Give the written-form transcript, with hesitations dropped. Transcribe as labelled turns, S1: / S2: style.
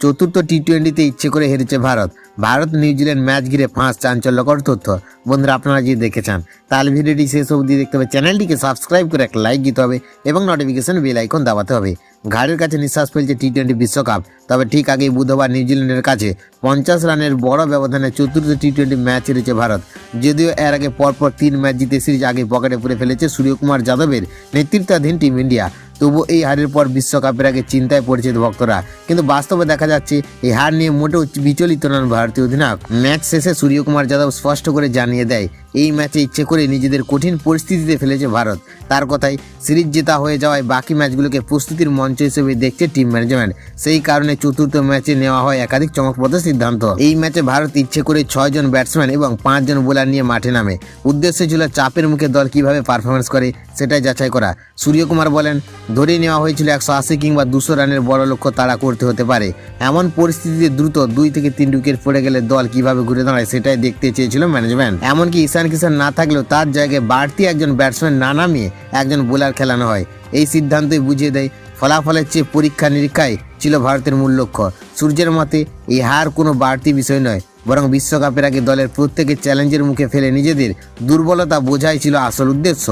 S1: চতুর্থ টি-20তে ইচ্ছে করে হেরেছে ভারত নিউজিল্যান্ড ম্যাচ ঘিরে ফাঁস চাঞ্চল্যকর তথ্য। বন্ধুরা, আপনারা যদি দেখে চান তাহলে ভিডিওটি শেষ অবধি দেখতে হবে, চ্যানেলটিকে সাবস্ক্রাইব করে একটা লাইক দিতে হবে এবং নোটিফিকেশন বেল আইকন দাবাতে হবে। ঘাড়ের কাছে নিঃশ্বাস ফেলছে টি-20 বিশ্বকাপ। তবে ঠিক আগেই বুধবার নিউজিল্যান্ডের কাছে 50 রানের বড় ব্যবধানে চতুর্থ টি-20 ম্যাচ হেরেছে ভারত। যদিও এর আগে পরপর 3 ম্যাচ জিতে সিরিজ আগে পকেটে পুরে ফেলেছে সূর্যকুমার যাদবের নেতৃত্বাধীন টিম ইন্ডিয়া। তবু এই হারের পর বিশ্বকাপের আগে চিন্তায় পড়েছে ভক্তরা, কিন্তু বাস্তবে দেখা যাচ্ছে এই হার নিয়ে মোটেও বিচলিত নন ভারতীয় অধিনায়ক। ম্যাচ শেষে সূর্যকুমার যাদব স্পষ্ট করে জানিয়ে দেয়, এই ম্যাচে ইচ্ছে করে নিজেদের কঠিন পরিস্থিতিতে ফেলেছে ভারত। তার কথায়, সিরিজ জেতা হয়ে যাওয়ায় বাকি ম্যাচগুলোকে প্রস্তুতির মঞ্চ হিসেবে দেখছে টিম ম্যানেজমেন্ট। সেই কারণে চতুর্থ ম্যাচে নেওয়া হয় একাধিক চমকপ্রদ সিদ্ধান্ত। এই ম্যাচে ভারত ইচ্ছে করে 6 জন ব্যাটসম্যান এবং 5 জন বোলার নিয়ে মাঠে নামে। উদ্দেশ্য ছিল চাপের মুখে দল কিভাবে পারফরমেন্স করে সেটাই যাচাই করা। সূর্যকুমার বলেন, ধরে নেওয়া হয়েছিল 180 কিংবা 200 রানের বড় লক্ষ্য তাড়া করতে হতে পারে। এমন পরিস্থিতিতে দ্রুত 2 থেকে 3 উইকেট পড়ে গেলে দল কিভাবে ঘুরে দাঁড়ায় সেটাই দেখতে চেয়েছিল ম্যানেজমেন্ট। এমনকি ঈশান কিষান না থাকলেও তার জায়গায় বাড়তি একজন ব্যাটসম্যান না নামিয়ে একজন বোলার খেলানো হয়। এই সিদ্ধান্তই বুঝিয়ে দেয় ফলাফলের চেয়ে পরীক্ষা নিরীক্ষায় ছিল ভারতের মূল লক্ষ্য। সূর্যের মতে এই হার কোনো বাড়তি বিষয় নয়, বরং বিশ্বকাপের আগে দলের প্রত্যেকের চ্যালেঞ্জের মুখে ফেলে নিজেদের দুর্বলতা বোঝাই ছিল আসল উদ্দেশ্য।